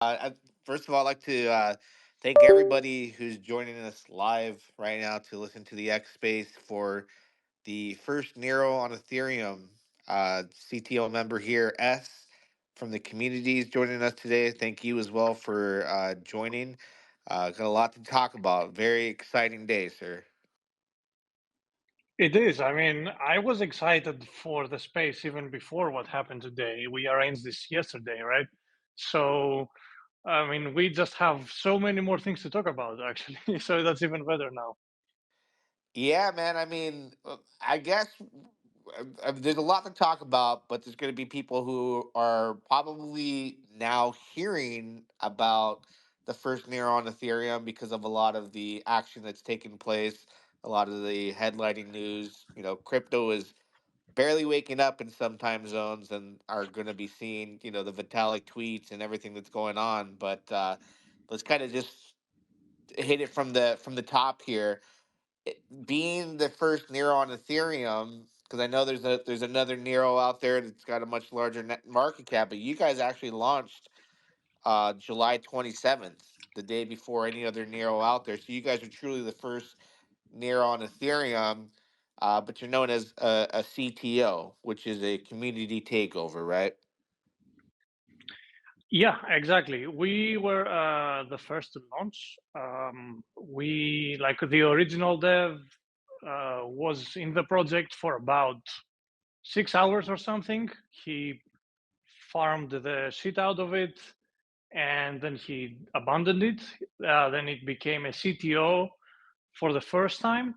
I, first of all, I'd like to thank everybody who's joining us live right now to listen to the X Space for the first Nero on Ethereum. CTO member here, S, from the communities joining us today. Thank you as well for joining. Got a lot to talk about. Very exciting day, sir. It is. I mean, I was excited for the space even before what happened today. We arranged this yesterday, right? So, I mean, we just have so many more things to talk about, actually. So that's even better now. Yeah, man. I mean, I guess there's a lot to talk about, but there's going to be people who are probably now hearing about the first Nero on Ethereum because of a lot of the action that's taken place, a lot of the headlining news. Crypto is barely waking up in some time zones and are going to be seeing, the Vitalik tweets and everything that's going on. But let's kind of just hit it from the top here being the first Nero on Ethereum, because I know there's another Nero out there that's got a much larger net market cap, but you guys actually launched July 27th, the day before any other Nero out there. So you guys are truly the first Nero on Ethereum, but you're known as a CTO, which is a community takeover, right? Yeah, exactly. We were the first to launch. Like the original dev, was in the project for about 6 hours or something. He farmed the shit out of it, and then he abandoned it. Then it became a CTO for the first time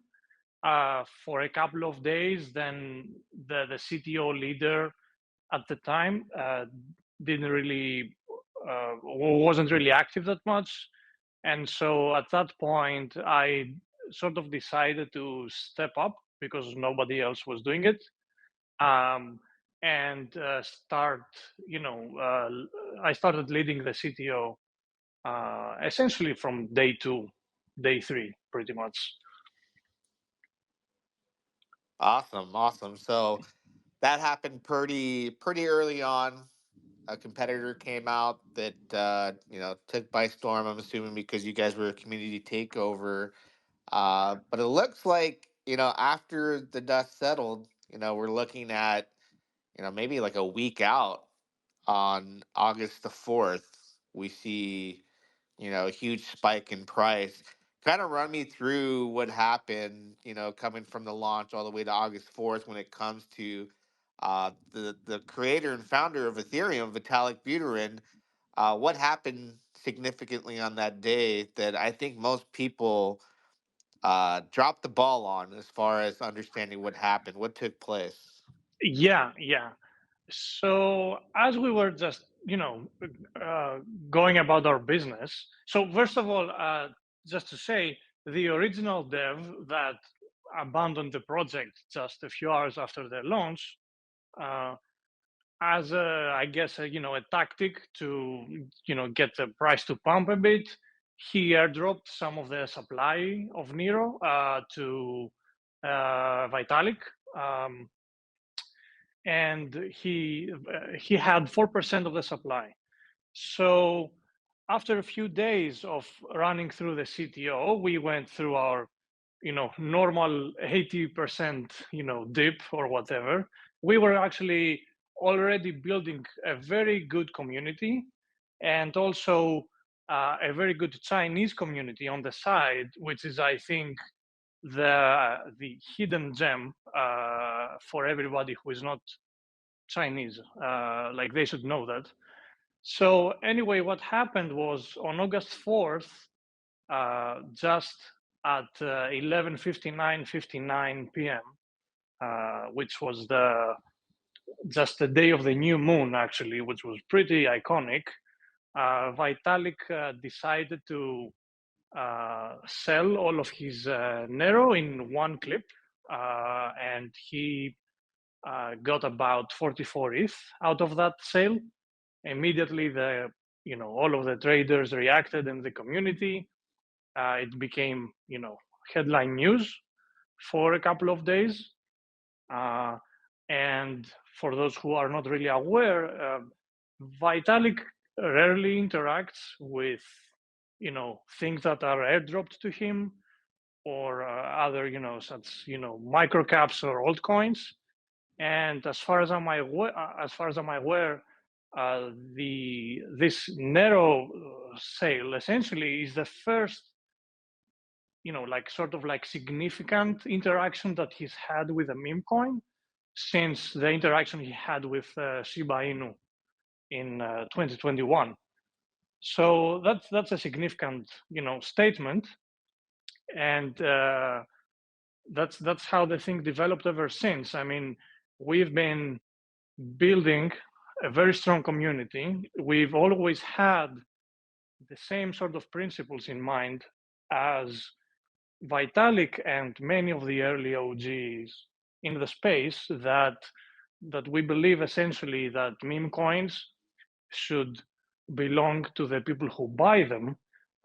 for a couple of days. Then the CTO leader at the time didn't really wasn't really active that much, and so at that point I sort of decided to step up because nobody else was doing it, um, and start you know I started leading the CTO essentially from day two, day three, pretty much. Awesome, awesome. So that happened pretty early on. A competitor came out that took by storm. I'm assuming because you guys were a community takeover. But it looks like after the dust settled, we're looking at maybe like a week out on August the 4th. We see a huge spike in price. Kind of run me through what happened, coming from the launch all the way to August 4th when it comes to the creator and founder of Ethereum, Vitalik Buterin. What happened significantly on that day that I think most people dropped the ball on as far as understanding what happened, what took place? Yeah. So as we were just uh, going about our business, so first of all, just to say, the original dev that abandoned the project just a few hours after their launch, uh, as a, I guess, a tactic to get the price to pump a bit, he airdropped some of the supply of Nero to Vitalik. Um, and he had 4% of the supply. So after a few days of running through the CTO, we went through our normal 80% dip or whatever. We were actually already building a very good community, and also a very good Chinese community on the side, which is, I think, the hidden gem for everybody who is not Chinese. Like, they should know that. So anyway, what happened was on August 4th, just at 11:59 p.m., which was the just the day of the new moon, actually, which was pretty iconic. Vitalik decided to sell all of his Nero in one clip, and he got about 44 ETH out of that sale. Immediately, the all of the traders reacted in the community. It became headline news for a couple of days. Uh, and for those who are not really aware, Vitalik rarely interacts with, things that are airdropped to him, or other, such, microcaps or altcoins. And as far as I'm aware, this narrow sale essentially is the first, like sort of like significant interaction that he's had with a meme coin since the interaction he had with Shiba Inu in 2021. So that's a significant, statement, and that's how the thing developed ever since. I mean, we've been building a very strong community. We've always had the same sort of principles in mind as Vitalik and many of the early OGs in the space, that we believe essentially that meme coins should belong to the people who buy them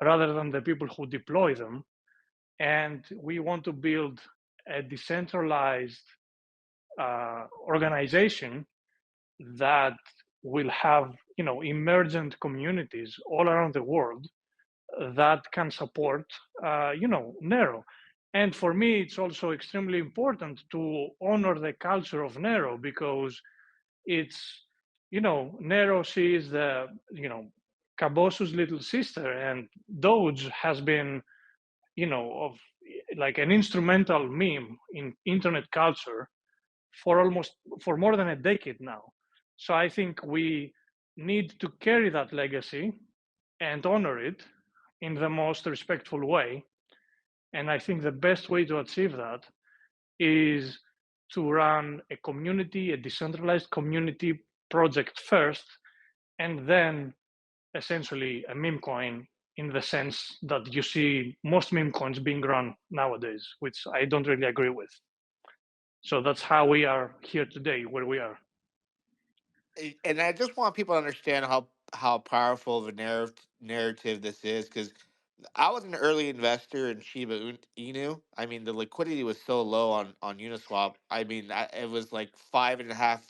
rather than the people who deploy them. And we want to build a decentralized organization that will have, emergent communities all around the world that can support, Nero. And for me, it's also extremely important to honor the culture of Nero, because it's, Nero sees the, Cabosu's little sister, and Doge has been, of like an instrumental meme in internet culture for more than a decade now. So I think we need to carry that legacy and honor it in the most respectful way. And I think the best way to achieve that is to run a community, a decentralized community project first, and then essentially a meme coin in the sense that you see most meme coins being run nowadays, which I don't really agree with. So that's how we are here today, where we are. And I just want people to understand how powerful of a narrative this is, because I was an early investor in Inu. I mean, the liquidity was so low on Uniswap. I mean, it was like 5.5%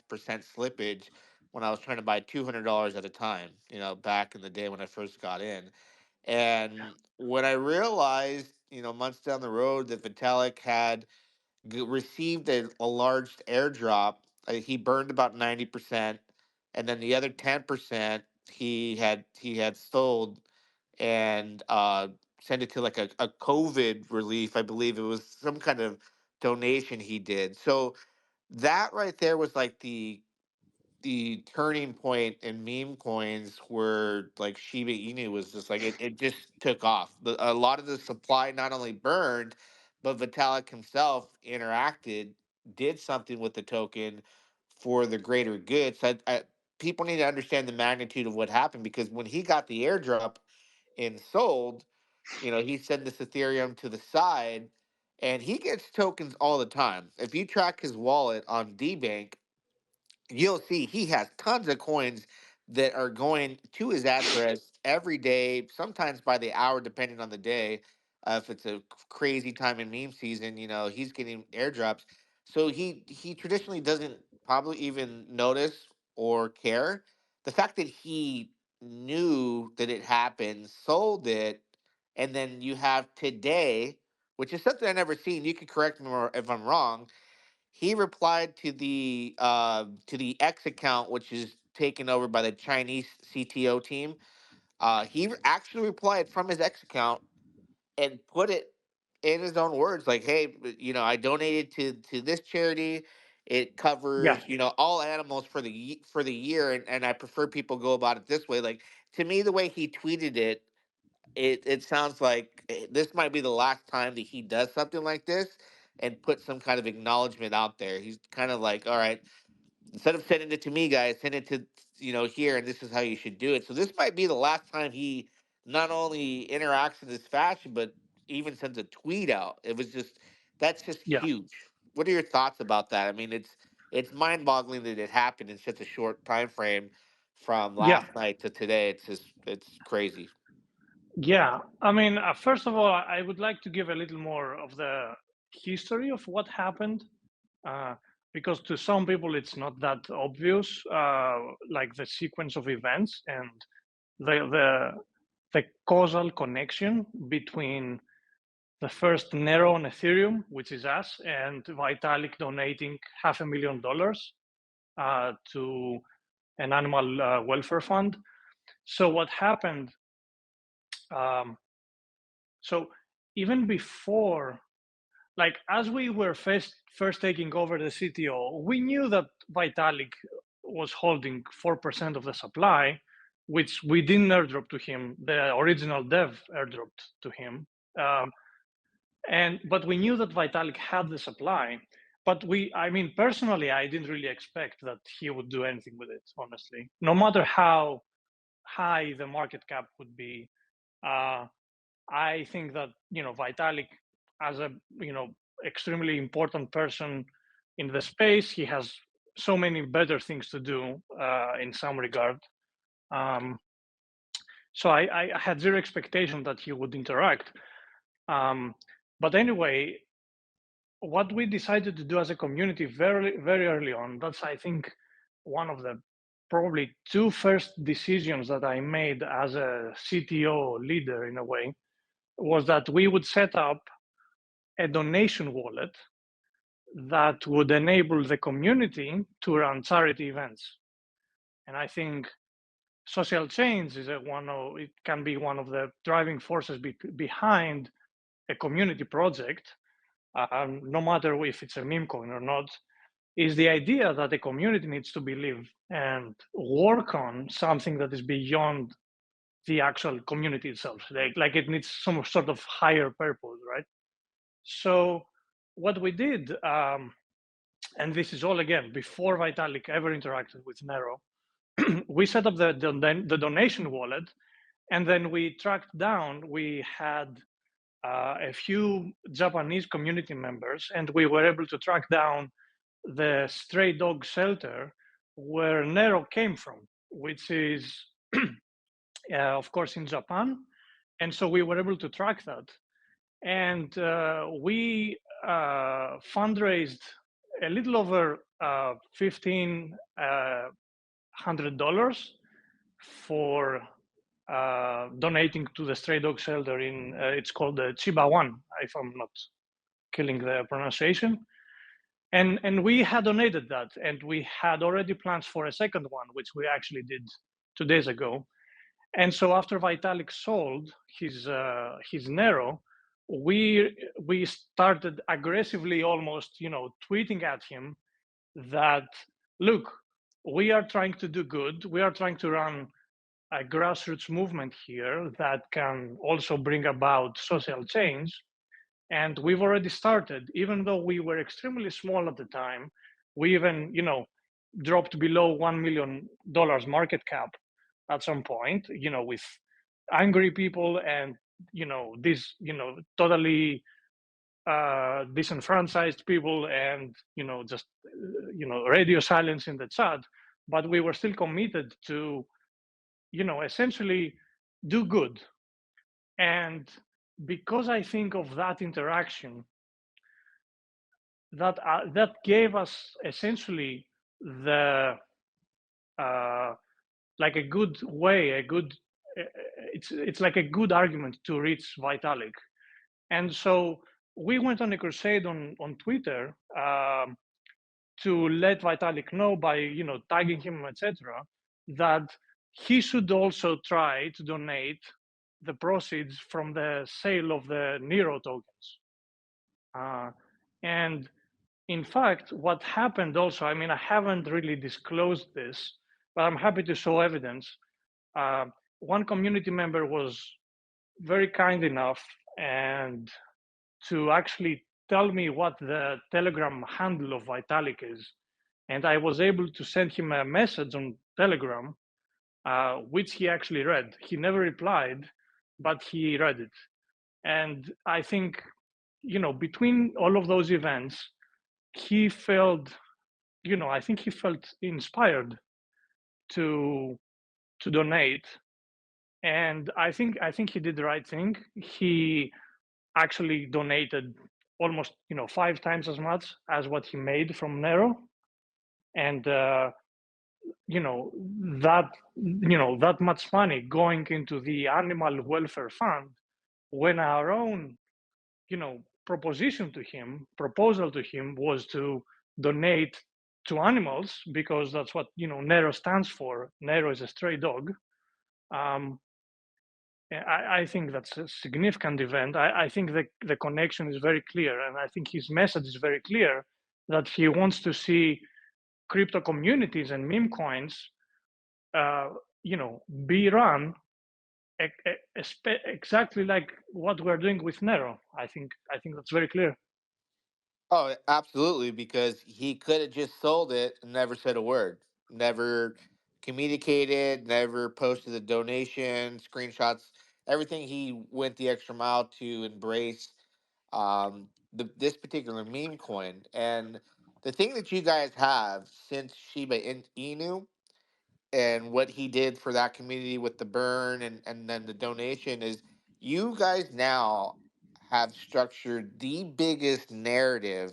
slippage when I was trying to buy $200 at a time. Back in the day when I first got in, and when I realized, months down the road, that Vitalik had received a large airdrop. He burned about 90%, and then the other 10% he had sold and sent it to like a COVID relief. I believe it was some kind of donation he did. So that right there was like the turning point in meme coins, where like Shiba Inu was just like it just took off. A lot of the supply not only burned, but Vitalik himself interacted, did something with the token for the greater good. So people need to understand the magnitude of what happened, because when he got the airdrop and sold, he sent this Ethereum to the side, and he gets tokens all the time. If you track his wallet on DBank, you'll see he has tons of coins that are going to his address every day, sometimes by the hour, depending on the day. If it's a crazy time in meme season, he's getting airdrops. So he traditionally doesn't probably even notice or care. The fact that he knew that it happened, sold it, and then you have today, which is something I never seen. You could correct me if I'm wrong. He replied to the X account, which is taken over by the Chinese CTO team. He actually replied from his X account and put it in his own words, like, "Hey, I donated to this charity. It Yeah, covers all animals for for the year, and I prefer people go about it this way." Like, to me, the way he tweeted it, it sounds like this might be the last time that he does something like this and put some kind of acknowledgement out there. He's kind of like, all right, instead of sending it to me, guys, send it to here, and this is how you should do it. So this might be the last time he not only interacts in this fashion, but even sends a tweet out. That's just yeah, huge. What are your thoughts about that? I mean, it's mind-boggling that it happened in such a short time frame from yeah. last night to today. It's crazy. Yeah, I mean, first of all, I would like to give a little more of the history of what happened, uh, because to some people it's not that obvious, like the sequence of events. And the causal connection between the first Nero on Ethereum, which is us, and Vitalik donating $500,000 to an animal welfare fund. So what happened? Um, so even before, like as we were first taking over the CTO, we knew that Vitalik was holding 4% of the supply, which we didn't airdrop to him. The original dev airdropped to him. But we knew that Vitalik had the supply, but I mean, personally, I didn't really expect that he would do anything with it, honestly. No matter how high the market cap would be, I think that, Vitalik, as a, extremely important person in the space, he has so many better things to do in some regard. So I had zero expectation that he would interact. But anyway, what we decided to do as a community very, very early on, that's, I think, one of the probably two first decisions that I made as a CTO leader in a way, was that we would set up a donation wallet that would enable the community to run charity events. And I think social change is it can be one of the driving forces behind a community project, no matter if it's a meme coin or not, is the idea that the community needs to believe and work on something that is beyond the actual community itself. Like it needs some sort of higher purpose, right? So what we did, and this is all again before Vitalik ever interacted with Nero, we set up the donation wallet, and then we tracked down. We had a few Japanese community members, and we were able to track down the stray dog shelter where Nero came from, which is, of course, in Japan. And so we were able to track that. And we fundraised a little over $1,500 for donating to the stray dog shelter it's called the Chiba One, if I'm not killing the pronunciation. And we had donated that, and we had already plans for a second one, which we actually did 2 days ago. And so after Vitalik sold his Nero, we started aggressively, almost, tweeting at him that, look, we are trying to do good. We are trying to run a grassroots movement here that can also bring about social change. And we've already started, even though we were extremely small at the time. We even, dropped below $1 million market cap at some point, with angry people and, these, totally disenfranchised people and, just, radio silence in the chat. But we were still committed to, essentially do good. And because I think of that interaction, that gave us essentially the like a good way, it's like a good argument to reach Vitalik. And so we went on a crusade on Twitter to let Vitalik know by tagging him, etc., that he should also try to donate the proceeds from the sale of the Nero tokens. And in fact, what happened also, I mean, I haven't really disclosed this, but I'm happy to show evidence. One community member was very kind enough and to actually tell me what the Telegram handle of Vitalik is. And I was able to send him a message on Telegram, which he actually read. He never replied, but he read it. And I think, between all of those events, he felt, I think he felt inspired to donate. And I think he did the right thing. He actually donated almost 5 times as much as what he made from Nero. And you know that much money going into the animal welfare fund when our own proposal to him was to donate to animals because that's what Nero stands for. Nero is a stray dog. um, I think that's a significant event. I think the connection is very clear, and I think his message is very clear that he wants to see crypto communities and meme coins, uh, be run exactly like what we're doing with Nero. I think that's very clear. Oh, absolutely, because he could have just sold it and never said a word, never communicated, never posted the donation, screenshots, everything he went the extra mile to embrace this particular meme coin. And the thing that you guys have since Inu and what he did for that community with the burn and then the donation is you guys now have structured the biggest narrative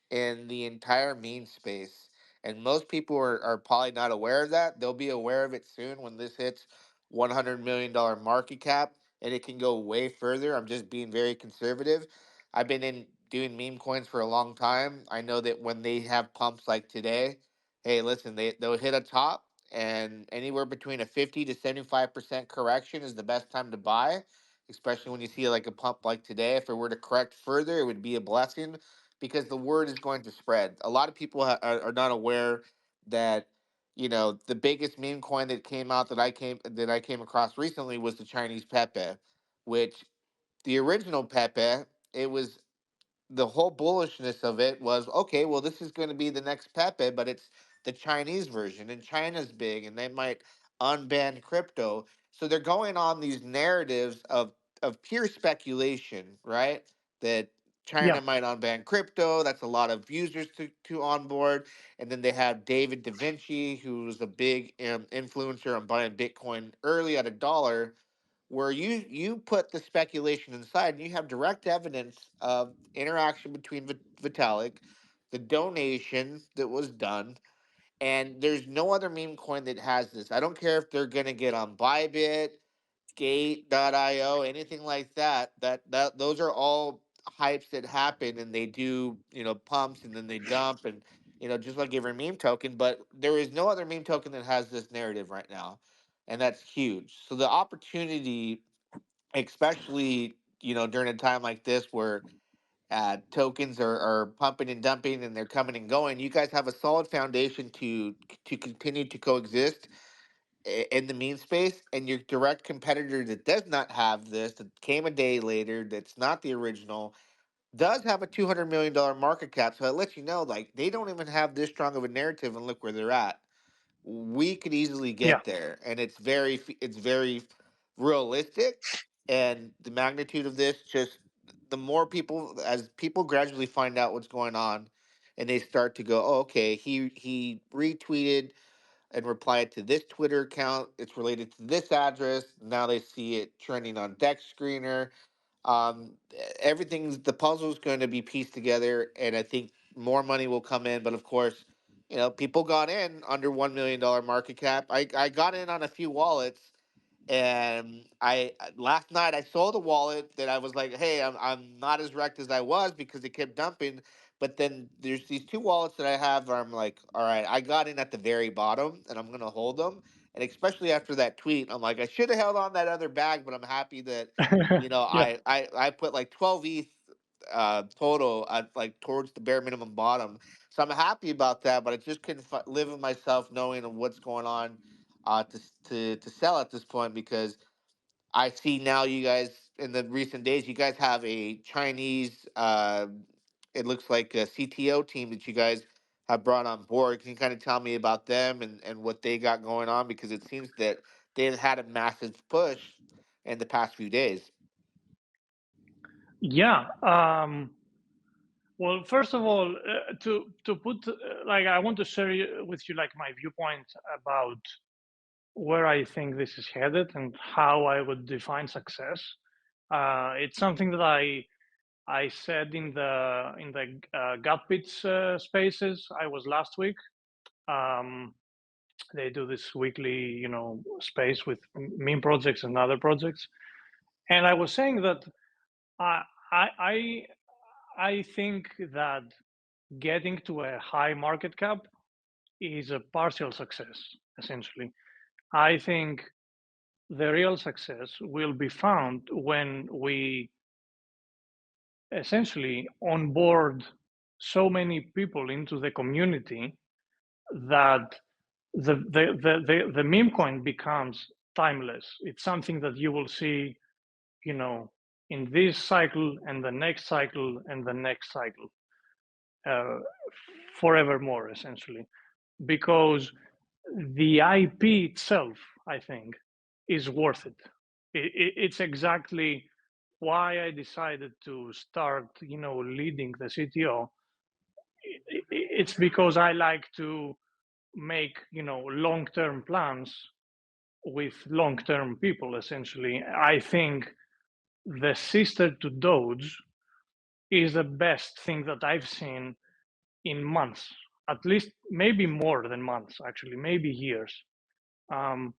in the entire meme space. And most people are probably not aware of that. They'll be aware of it soon when this hits $100 million market cap, and it can go way further. I'm just being very conservative. I've been in doing meme coins for a long time. I know that when they have pumps like today, hey, listen, they'll hit a top, and anywhere between a 50 to 75% correction is the best time to buy, especially when you see like a pump like today. If it were to correct further, it would be a blessing because the word is going to spread. A lot of people are not aware that the biggest meme coin that came out that I came across recently was the Chinese Pepe, which the original Pepe, it was the whole bullishness of it was okay, well, this is going to be the next Pepe, but it's the Chinese version, and China's big, and they might unban crypto. So they're going on these narratives of pure speculation, right? That Yeah, China might unban crypto. That's a lot of users to onboard. And then they have David Da Vinci, who's a big influencer on buying Bitcoin early at $1, where you put the speculation inside and you have direct evidence of interaction between Vitalik, the donation that was done, and there's no other meme coin that has this. I don't care if they're gonna get on Bybit, Gate.io, anything like that. That those are all hypes that happen, and they do pumps and then they dump, and just like every meme token. But there is no other meme token that has this narrative right now, and that's huge. So the opportunity, especially during a time like this where tokens are pumping and dumping and they're coming and going, you guys have a solid foundation to continue to coexist in the meme space. And your direct competitor that does not have this, that came a day later, that's not the original, does have a $200 million market cap. So it lets you know, like, they don't even have this strong of a narrative, and look where they're at. We could easily yeah. get there, and it's very realistic. And the magnitude of this, just the more people, as people gradually find out what's going on, and they start to go, oh, okay, he retweeted and replied to this Twitter account, it's related to this address. Now they see it trending on Dex Screener. Everything's the puzzle's going to be pieced together, and I think more money will come in. But of course, people got in under $1 million market cap. I got in on a few wallets, and I last night I sold a wallet that I was like, hey, I'm not as wrecked as I was because it kept dumping. But then there's these two wallets that I have where I'm like, all right, I got in at the very bottom and I'm gonna hold them. And especially after that tweet, I'm like, I should have held on that other bag, but I'm happy that Yeah. I put like 12 ETH total at like towards the bare minimum bottom. So I'm happy about that, but I just couldn't live with myself knowing of what's going on to sell at this point, because I see now you guys in the recent days you guys have a Chinese it looks like a CTO team that you guys have brought on board. Can you kind of tell me about them and what they got going on, because it seems that they've had a massive push in the past few days. Yeah. Well, first of all, to put like I want to share with you like my viewpoint about where I think this is headed and how I would define success. It's something that I said in the gut bits spaces I was last week. Um, They do this weekly, space with meme projects and other projects. And I was saying that I I I, I think that getting to a high market cap is a partial success, essentially. I think the real success will be found when we essentially onboard so many people into the community that the meme coin becomes timeless. It's something that you will see, you know, in this cycle and the next cycle and the next cycle, uh, forevermore, essentially, because the IP itself, I think, is worth it. It's exactly why I decided to start, leading the CTO. It's because I like to make, long-term plans with long-term people. Essentially, I think the sister to Doge is the best thing that I've seen in months, at least maybe more than months, actually, maybe years. Um,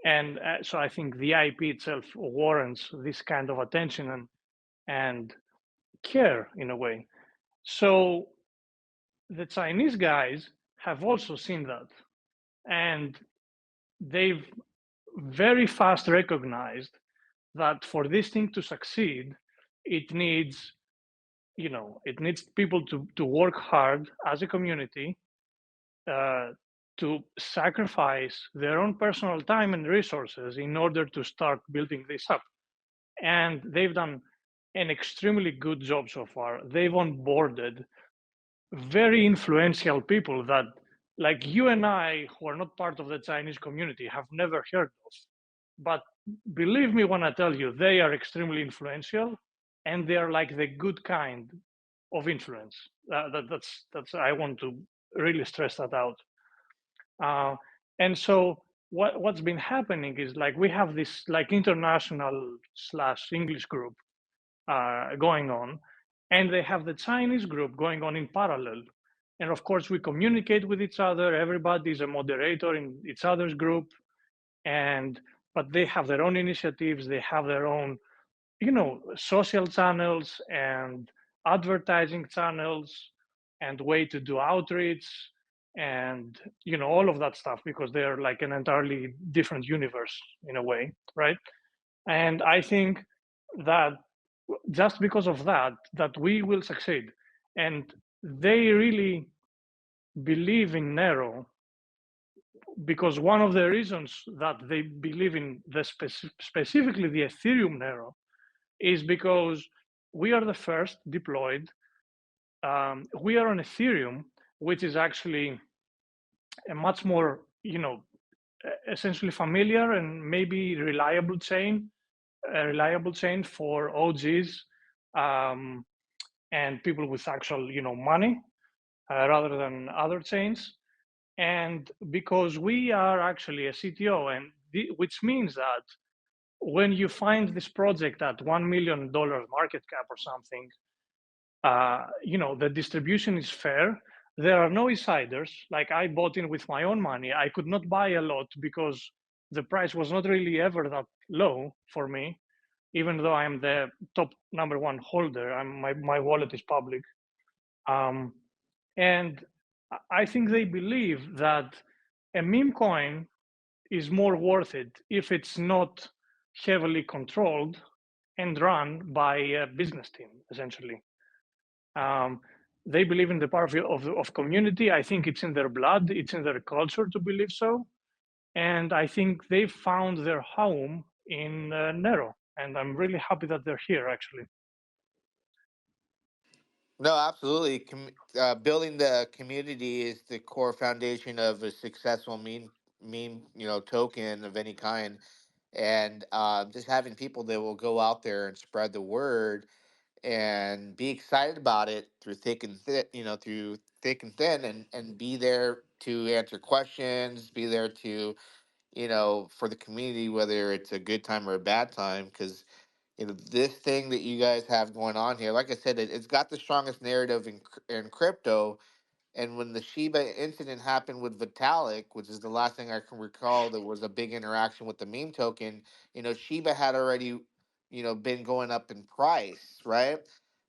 and so I think the IP itself warrants this kind of attention and care in a way. So the Chinese guys have also seen that, and they've very fast recognized that for this thing to succeed, it needs it needs people to work hard as a community, uh, to sacrifice their own personal time and resources in order to start building this up. And they've done an extremely good job so far. They've onboarded very influential people that, like you and I, who are not part of the Chinese community, have never heard of. But believe me when I tell you, they are extremely influential, and they are like the good kind of influence. That's I want to really stress that out. Uh, and so what's been happening is, like, we have this like international slash English group going on, and they have the Chinese group going on in parallel. And of course, we communicate with each other. Everybody is a moderator in each other's group, and but they have their own initiatives. They have their own, social channels and advertising channels and way to do outreach and all of that stuff, because they're like an entirely different universe in a way, right? And I think that just because of that we will succeed. And they really believe in Nero, because one of the reasons that they believe in specifically the Ethereum Nero is because we are the first deployed. We are on Ethereum, which is actually a much more, essentially familiar and maybe reliable chain, a reliable chain for OGs, um, and people with actual, money, rather than other chains. And because we are actually a CTO, and which means that when you find this project at $1 million market cap or something, the distribution is fair. There are no insiders. Like, I bought in with my own money. I could not buy a lot because the price was not really ever that low for me, even though I'm the top number one holder. My wallet is public. Um, and I think they believe that a meme coin is more worth it if it's not heavily controlled and run by a business team, essentially. Um, they believe in the power of community. I think it's in their blood, it's in their culture to believe so. And I think they found their home in Nero. And I'm really happy that they're here, actually. No, absolutely. Building the community is the core foundation of a successful meme, token of any kind. And just having people that will go out there and spread the word and be excited about it through thick and thin, through thick and thin, and be there to answer questions, be there to, for the community, whether it's a good time or a bad time, because this thing that you guys have going on here, like I said, it's got the strongest narrative in crypto, And when the Shiba incident happened with Vitalik, which is the last thing I can recall, there was a big interaction with the meme token. Shiba had already, been going up in price, right?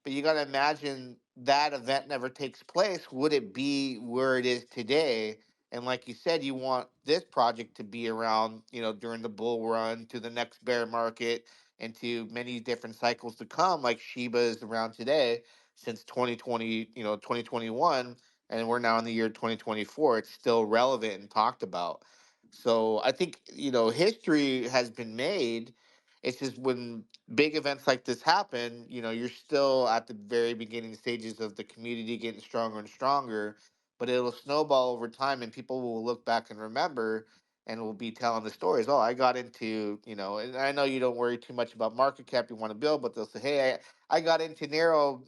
But you got to imagine that event never takes place. Would it be where it is today? And like you said, you want this project to be around, during the bull run to the next bear market and to many different cycles to come, like Shiba is around today since 2020, 2021, and we're now in the year 2024. It's still relevant and talked about. So I think, history has been made. It's just when big events like this happen, you're still at the very beginning stages of the community getting stronger and stronger, but it'll snowball over time and people will look back and remember and will be telling the stories. Oh, I got into, and I know you don't worry too much about market cap you want to build, but they'll say, hey, I got into Nero,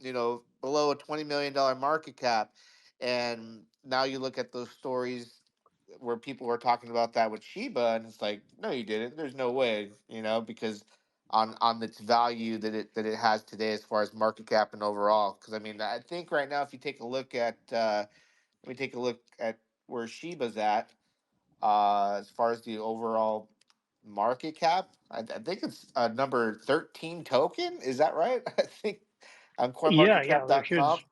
below a $20 million market cap. And now you look at those stories where people were talking about that with Shiba, and it's like, no, you didn't. There's no way, because on its value that it has today as far as market cap and overall. Because I mean, I think right now, if you take a look at, let me take a look at where Shiba's at, as far as the overall market cap. I think it's number 13 token. Is that right? I think on Yeah, yeah, they're coinmarketcap.com. huge.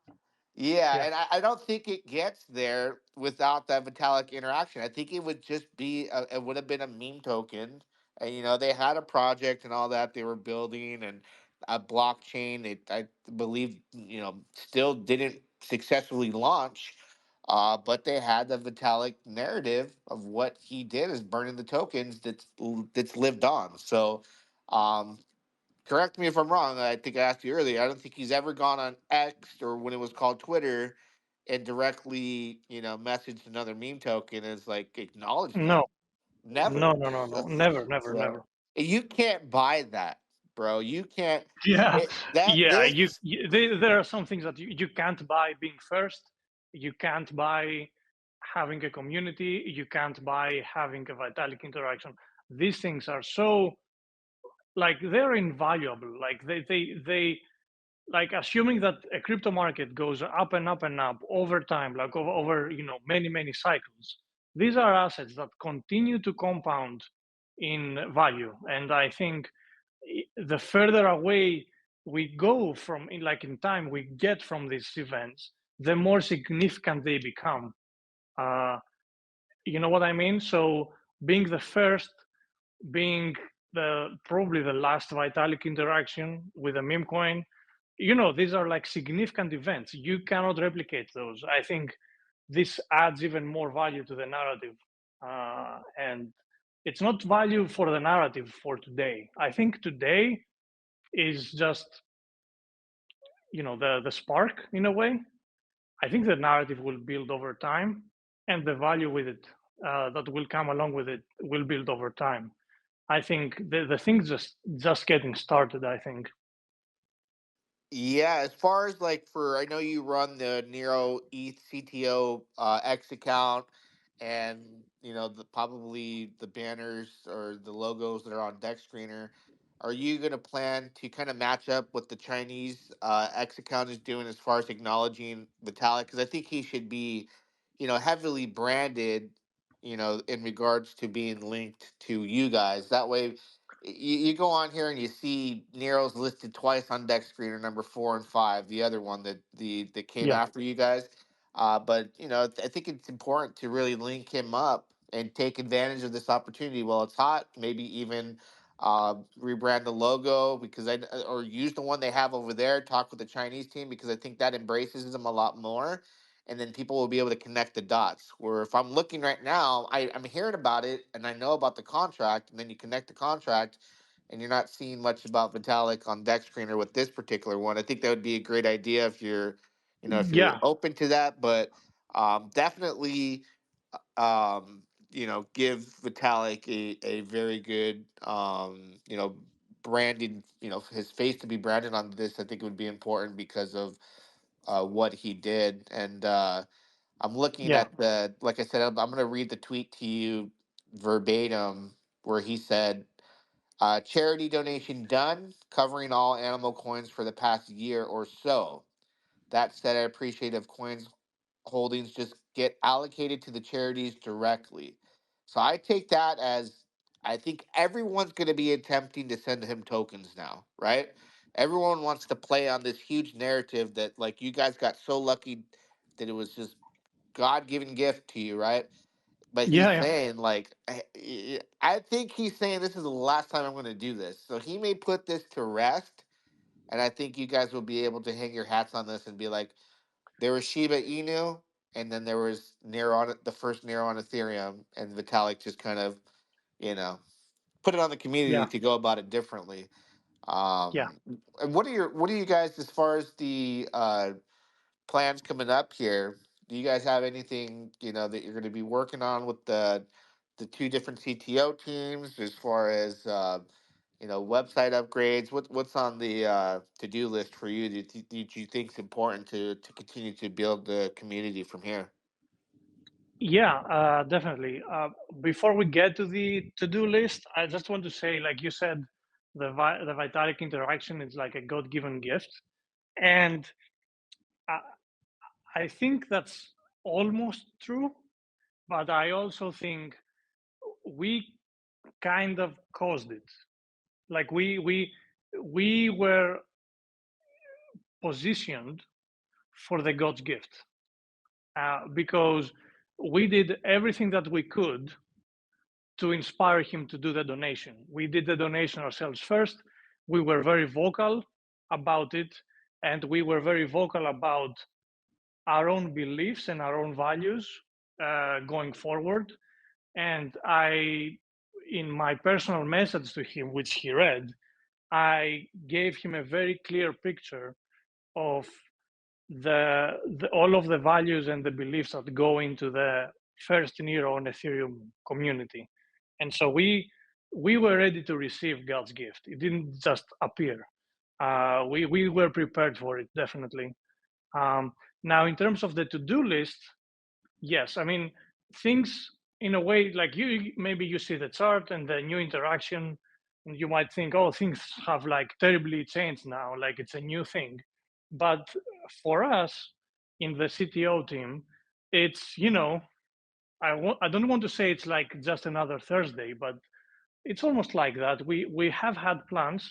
Yeah, Yeah. and I don't think it gets there without that Vitalik interaction. I think it would just be it would have been a meme token, and they had a project and all that they were building and a blockchain. It, I believe, still didn't successfully launch, but they had the Vitalik narrative of what he did is burning the tokens that's lived on. So, um, correct me if I'm wrong. I think I asked you earlier. I don't think he's ever gone on X or when it was called Twitter and directly, messaged another meme token as like acknowledged No, them. no, Never. no, no, no. Never, never, So never. you can't buy that, bro. You can't. Yeah, That yeah. this. There are some things that you can't buy being first. You can't buy having a community. You can't buy having a Vitalik interaction. These things are so like they're invaluable. Like they like assuming that a crypto market goes up and up and up over time, like over many cycles. These are assets that continue to compound in value, and I think the further away we go from in time we get from these events, the more significant they become. uh, you know what I mean? So being the first, being the probably the last Vitalik interaction with a meme coin, these are like significant events. You cannot replicate those. I think this adds even more value to the narrative, and it's not value for the narrative for today. I think today is just the spark in a way. I think the narrative will build over time, and the value with it that will come along with it will build over time. I think the thing's just getting started. I think. Yeah, as far as like for, I know you run the Nero ETH CTO X account, and probably the banners or the logos that are on Deck Screener. Are you going to plan to kind of match up what the Chinese X account is doing as far as acknowledging Vitalik? Because I think he should be, heavily branded, in regards to being linked to you guys. That way, you go on here and you see Nero's listed twice on deck screener number 4 and 5, the other one that came Yeah. after you guys. But I think it's important to really link him up and take advantage of this opportunity while it's hot. Maybe even rebrand the logo because or use the one they have over there. Talk with the Chinese team because I think that embraces them a lot more. And then people will be able to connect the dots. Where if I'm looking right now, I'm hearing about it and I know about the contract, and then you connect the contract, and you're not seeing much about Vitalik on deck screener with this particular one. I think that would be a great idea if you're Yeah. open to that. But definitely, give Vitalik a very good, branding. His face to be branded on this. I think it would be important because of what he did. And I'm looking Yeah. at like I said, I'm going to read the tweet to you verbatim where he said, charity donation done, covering all animal coins for the past year or so. That said, I appreciate if coins holdings just get allocated to the charities directly. So I take that as, I think everyone's going to be attempting to send him tokens now, right? Everyone wants to play on this huge narrative that, like, you guys got so lucky that it was just God-given gift to you, right? But he's Yeah, yeah, saying, like, I think he's saying this is the last time I'm going to do this. So he may put this to rest, and I think you guys will be able to hang your hats on this and be like, there was Shiba Inu, and then there was Nero on the first Nero on Ethereum, and Vitalik just kind of, you know, put it on the community yeah, to go about it differently. yeah. And what are you guys, as far as the plans coming up here? Do you guys have anything, that you're going to be working on with the two different CTO teams, as far as website upgrades? What's on the to do list for you? Do you think is important to continue to build the community from here? Yeah, definitely. Before we get to the to-do list, I just want to say, like you said, the Vitalik interaction is like a God-given gift, and I, I think that's almost true. But I also think we kind of caused it. Like we were positioned for the God's gift because we did everything that we could to inspire him to do the donation. We did the donation ourselves first. We were very vocal about it, and we were very vocal about our own beliefs and our own values going forward. And in my personal message to him, which he read, I gave him a very clear picture of all of the values and the beliefs that go into the first Nero on Ethereum community. And so we were ready to receive God's gift. It didn't just appear. We were prepared for it, definitely. Um, Now, in terms of the to-do list, yes, I mean, things in a way, like you maybe you see the chart and the new interaction, and you might think, oh, things have like terribly changed now, like it's a new thing. But for us in the CTO team, it's, I don't want to say it's like just another Thursday, but it's almost like that. We have had plans.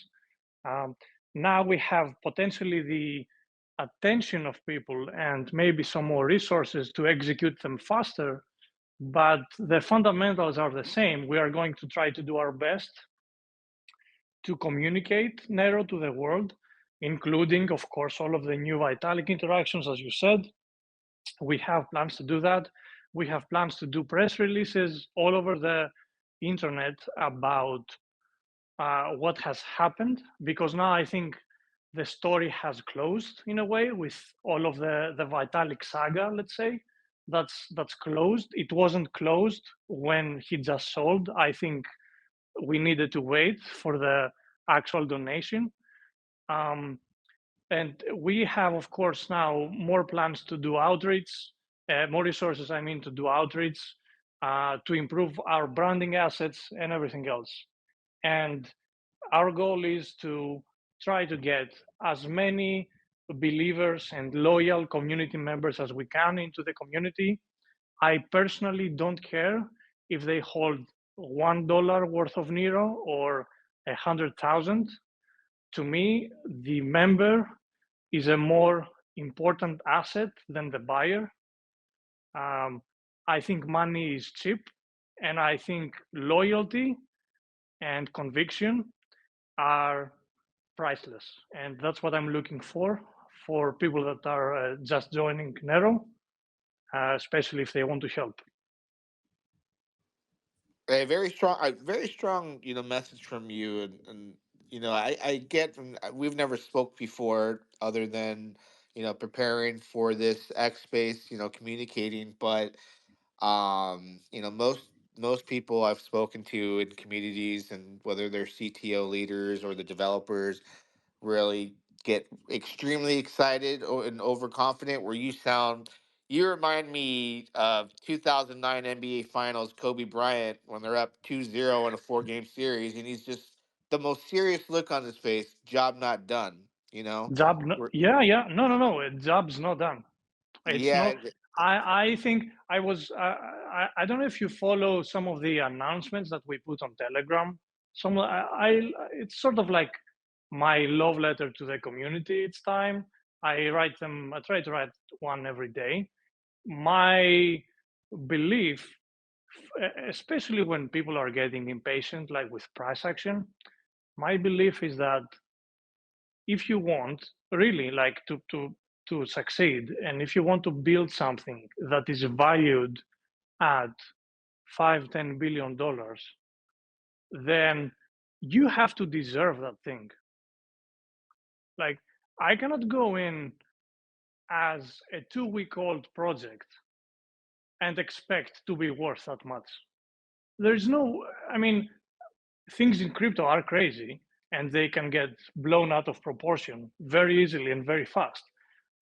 Um, Now we have potentially the attention of people and maybe some more resources to execute them faster, but the fundamentals are the same. We are going to try to do our best to communicate Nero to the world, including, of course, all of the new Vitalik interactions, as you said. We have plans to do that. We have plans to do press releases all over the internet about what has happened, because now I think the story has closed in a way with all of the Vitalik saga. Let's say that's closed. It wasn't closed when he just sold. I think we needed to wait for the actual donation. Um, and we have, of course, now more plans to do outreach, more resources, I mean, to do outreach, to improve our branding assets and everything else. And our goal is to try to get as many believers and loyal community members as we can into the community. I personally don't care if they hold $1 worth of Nero or 100,000. To me, the member is a more important asset than the buyer. Um, I think money is cheap, and I think loyalty and conviction are priceless. And that's what I'm looking for people that are just joining Nero, especially if they want to help. A very strong, message from you, and I get, and we've never spoke before, other than preparing for this X space, communicating, but most people I've spoken to in communities, and whether they're CTO leaders or the developers, really get extremely excited and overconfident, where you remind me of 2009 NBA Finals, Kobe Bryant, when they're up 2-0 in a four-game series, and he's just the most serious look on his face, job not done, Job, no, We're- yeah, yeah, no, no, no, job's not done. It's yeah. not. I think I was. I don't know if you follow some of the announcements that we put on Telegram. Some it's sort of like my love letter to the community. It's time I write them. I try to write one every day. My belief, especially when people are getting impatient, like with price action, my belief is that if you want really like to succeed, and if you want to build something that is valued at 5-10 billion dollars, then you have to deserve that thing. Like, I cannot go in as a 2 week old project and expect to be worth that much. There's no, I mean, things in crypto are crazy and they can get blown out of proportion very easily and very fast.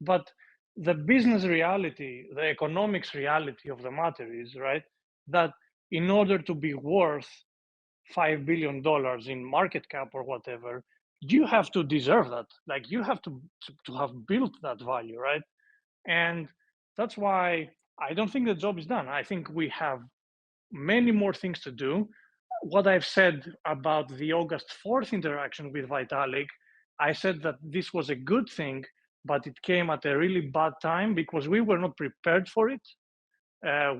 But the business reality, the economics reality of the matter is, right, that in order to be worth $5 billion in market cap or whatever, you have to deserve that. Like, you have to have built that value, right? And that's why I don't think the job is done. I think we have many more things to do. What I've said about the August 4th interaction with Vitalik, I said that this was a good thing, but it came at a really bad time because we were not prepared for it.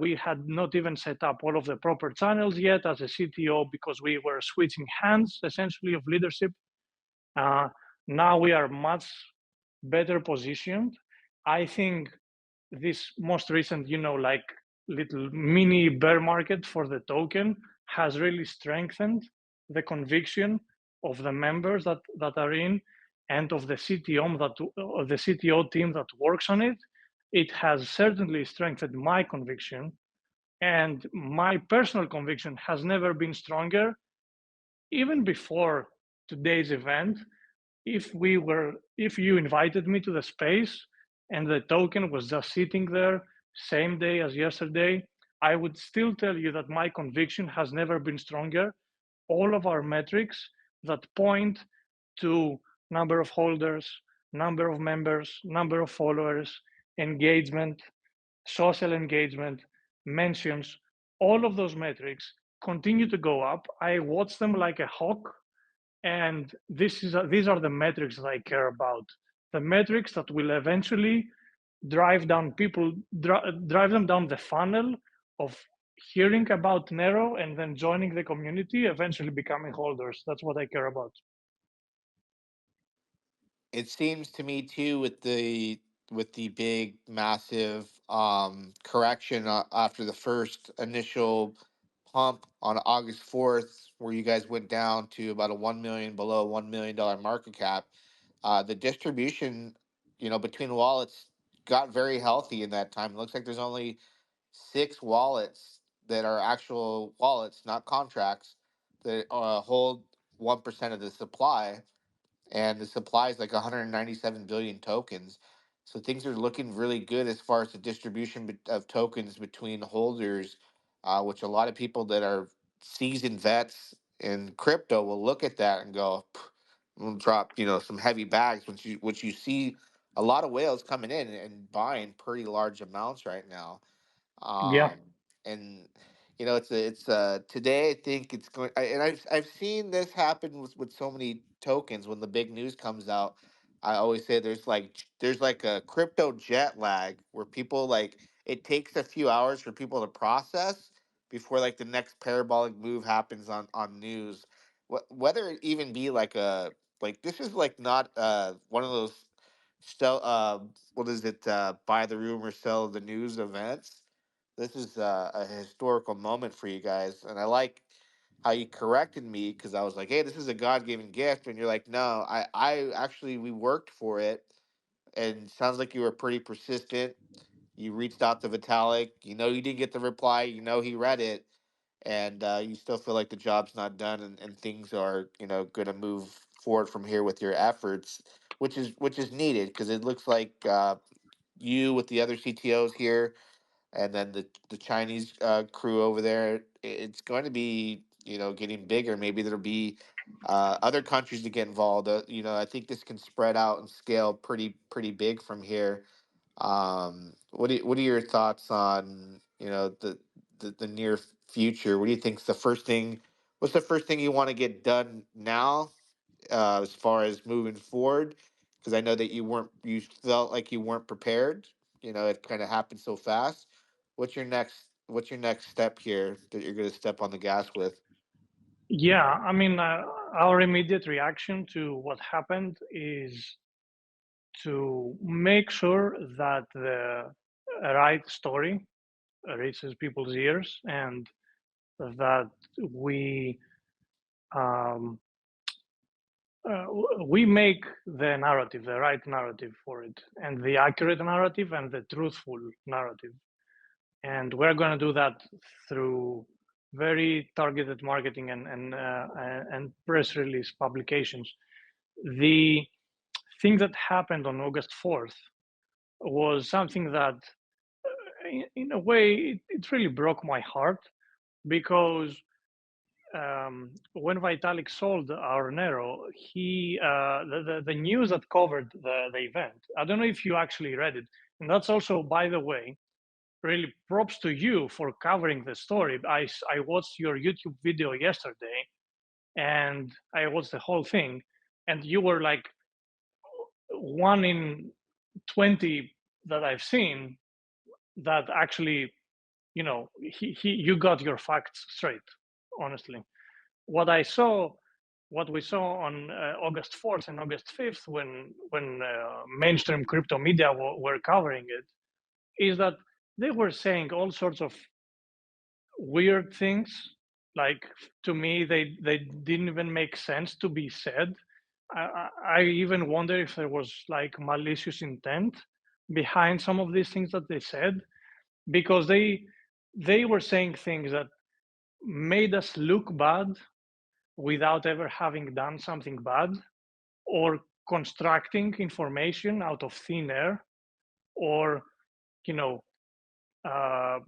We had not even set up all of the proper channels yet as a CTO because we were switching hands essentially of leadership. Uh, Now we are much better positioned. I think this most recent, like little mini bear market for the token has really strengthened the conviction of the members that are in, and of the CTO team that works on it. It has certainly strengthened my conviction, and my personal conviction has never been stronger. Even before today's event, if you invited me to the space and the token was just sitting there same day as yesterday, I would still tell you that my conviction has never been stronger. All of our metrics that point to number of holders, number of members, number of followers, engagement, social engagement, mentions, all of those metrics continue to go up. I watch them like a hawk, and these are the metrics that I care about. The metrics that will eventually drive them down the funnel of hearing about Nero and then joining the community, eventually becoming holders. That's what I care about. It seems to me too with the big massive correction after the first initial pump on August 4th, where you guys went down to about a 1 million, below $1 million market cap. The distribution, between wallets got very healthy in that time. It looks like there's only 6 wallets that are actual wallets, not contracts, that hold 1% of the supply, and the supply is like 197 billion tokens. So things are looking really good as far as the distribution of tokens between holders, which a lot of people that are seasoned vets in crypto will look at that and go, "Pff, I'm gonna drop, some heavy bags," which you see a lot of whales coming in and buying pretty large amounts right now. Yeah, And it's today I think it's going, and I've seen this happen with so many tokens. When the big news comes out, I always say there's like a crypto jet lag where people, like, it takes a few hours for people to process before like the next parabolic move happens on news. Whether it even be like this is like not one of those sell what is it, buy the rumor sell the news events. This is a historical moment for you guys, and I like how you corrected me, because I was like, "Hey, this is a God-given gift," and you're like, "No, I actually we worked for it." And sounds like you were pretty persistent. You reached out to Vitalik. You didn't get the reply. He read it, and you still feel like the job's not done, and things are going to move forward from here with your efforts, which is needed, because it looks like you with the other CTOs here, and then the Chinese crew over there. It's going to be getting bigger. Maybe there'll be other countries to get involved. I think this can spread out and scale pretty big from here. What are your thoughts on, the near future? What do you think's the first thing? What's the first thing you want to get done now, as far as moving forward? Because I know that you felt like you weren't prepared. It kind of happened so fast. What's your next step here that you're going to step on the gas with? Yeah, I mean, our immediate reaction to what happened is to make sure that the right story reaches people's ears, and that we um, we make the narrative, the right narrative for it, and the accurate narrative and the truthful narrative. And we're going to do that through very targeted marketing and press release publications. The thing that happened on August 4th was something that, in a way, it really broke my heart, because when Vitalik sold our Nero, the news that covered the event. I don't know if you actually read it, and that's also, by the way, really props to you for covering the story. I watched your YouTube video yesterday, and I watched the whole thing, and you were like one in 20 that I've seen that actually, you got your facts straight, honestly. What I saw, what we saw on August 4th and August 5th, when mainstream crypto media were covering it, is that they were saying all sorts of weird things. Like, to me, they didn't even make sense to be said. I even wonder if there was like malicious intent behind some of these things that they said, because they were saying things that made us look bad without ever having done something bad, or constructing information out of thin air, or you know uh,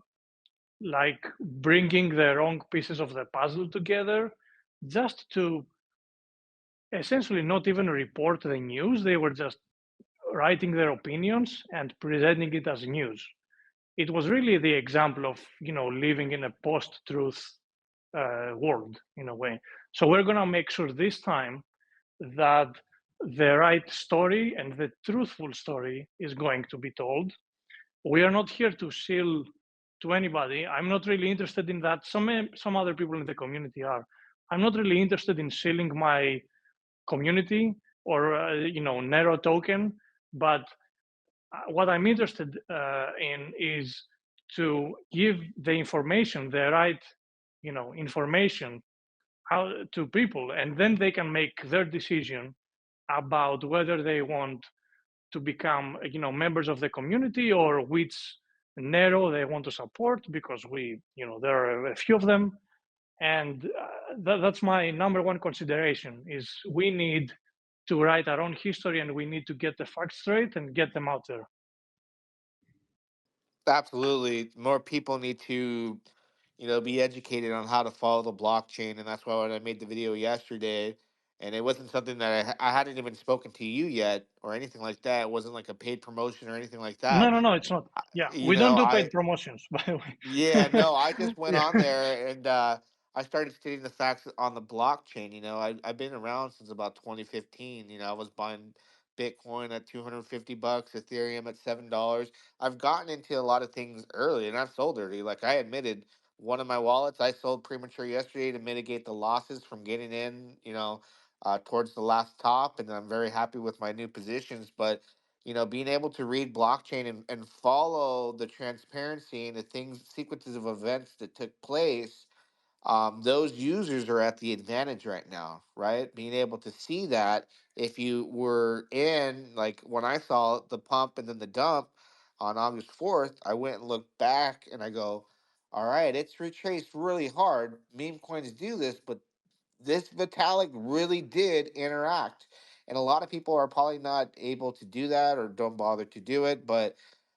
like bringing the wrong pieces of the puzzle together, just to essentially not even report the news. They were just writing their opinions and presenting it as news. It was really the example of living in a post-truth world, in a way. So we're going to make sure this time that the right story and the truthful story is going to be told. We are not here to shill to anybody. I'm not really interested in that. Some other people in the community are. I'm not really interested in shilling my community, or Nero token. But what I'm interested in is to give the information, the right information, out to people, and then they can make their decision about whether they want to become members of the community, or which Nero they want to support, because there are a few of them. And that's my number one consideration: is we need to write our own history, and we need to get the facts straight and get them out there. Absolutely. More people need to, be educated on how to follow the blockchain. And that's why when I made the video yesterday, and it wasn't something that I hadn't even spoken to you yet or anything like that. It wasn't like a paid promotion or anything like No, that. no, no, it's not. I, Yeah, you we don't know, do I paid promotions, by the yeah, way. no, I just went on Yeah. there and I started stating the facts on the blockchain. I've been around since about 2015. I was buying Bitcoin at 250 bucks, Ethereum at $7. I've gotten into a lot of things early and I've sold early. Like I admitted, one of my wallets I sold premature yesterday to mitigate the losses from getting in, towards the last top. And I'm very happy with my new positions. But being able to read blockchain and follow the transparency and the things, sequences of events that took place, those users are at the advantage right now, right? Being able to see that if you were in, like when I saw the pump and then the dump on August 4th, I went and looked back and I go, all right, it's retraced really hard. Meme coins do this, but this Vitalik really did interact. And a lot of people are probably not able to do that or don't bother to do it. But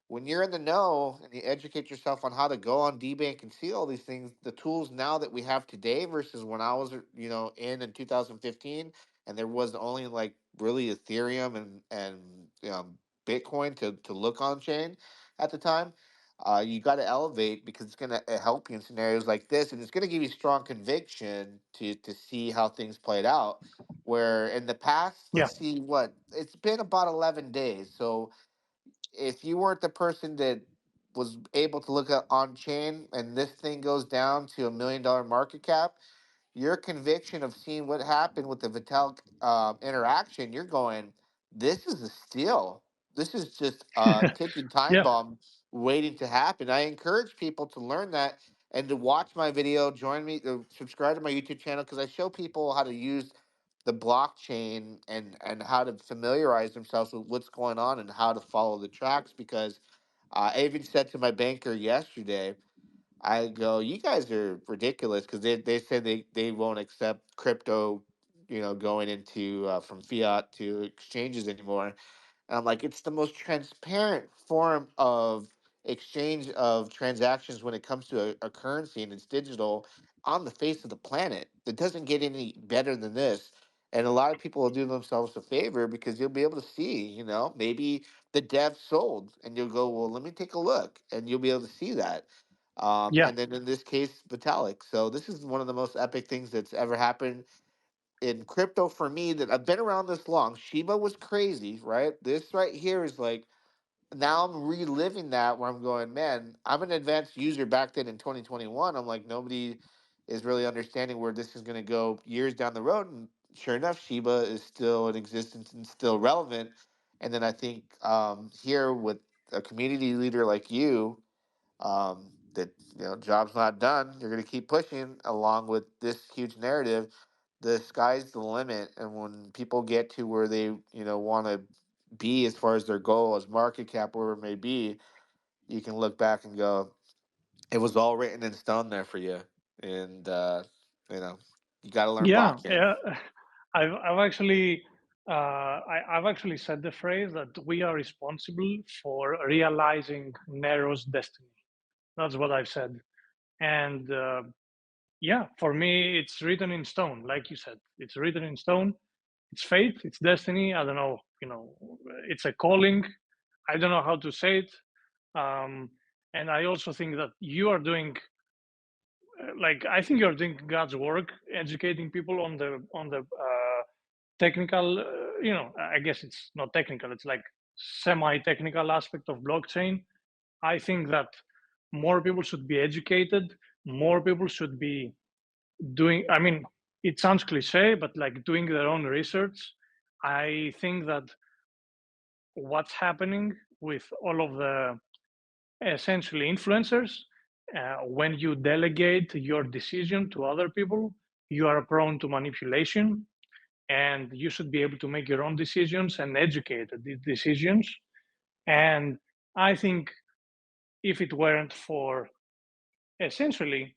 when you're in the know and you educate yourself on how to go on DBank and see all these things, the tools now that we have today versus when I was, in 2015, and there was only like really Ethereum and Bitcoin to look on chain at the time. You got to elevate because it's going to help you in scenarios like this, and it's going to give you strong conviction to see how things played out. Where in the past, Yeah. let's see what it's been about 11 days. So if you weren't the person that was able to look at on chain, and this thing goes down to $1 million market cap, your conviction of seeing what happened with the Vitalik interaction, you're going, this is a steal. This is just a ticking time Yeah. bomb waiting to happen. I encourage people to learn that and to watch my video, join me, subscribe to my YouTube channel because I show people how to use the blockchain and how to familiarize themselves with what's going on and how to follow the tracks. Because I even said to my banker yesterday, I go, you guys are ridiculous because they said they won't accept crypto, going into from fiat to exchanges anymore. And I'm like, it's the most transparent form of exchange of transactions when it comes to a currency and it's digital on the face of the planet. It doesn't get any better than this. And a lot of people will do themselves a favor because you'll be able to see, maybe the dev sold and you'll go, well, let me take a look and you'll be able to see that. Yeah. And then in this case, Vitalik. So this is one of the most epic things that's ever happened in crypto for me that I've been around this long. Shiba was crazy, right? This right here is like now I'm reliving that where I'm going, man, I'm an advanced user back then in 2021. I'm like, nobody is really understanding where this is going to go years down the road. And sure enough, Shiba is still in existence and still relevant. And then I think here with a community leader like you, that job's not done, you're going to keep pushing along with this huge narrative. The sky's the limit, and when people get to where they want to be as far as their goal as market cap, wherever it may be, you can look back and go, it was all written in stone there for you. And you know you got to learn Yeah. blockchain. Yeah. I've actually I've actually said the phrase that we are responsible for realizing Nero's destiny. That's what I've said. And yeah, for me, it's written in stone. Like you said, it's written in stone. It's fate. It's destiny. I don't know. It's a calling. I don't know how to say it. Um, and I also think that you are doing, like, I think you're doing God's work, educating people on the technical. I guess it's not technical. It's like semi-technical aspect of blockchain. I think that more people should be educated. More people should be doing. I mean, it sounds cliche, but like doing their own research. I think that what's happening with all of the essentially influencers, when you delegate your decision to other people, you are prone to manipulation, and you should be able to make your own decisions and educated decisions. And I think if it weren't for essentially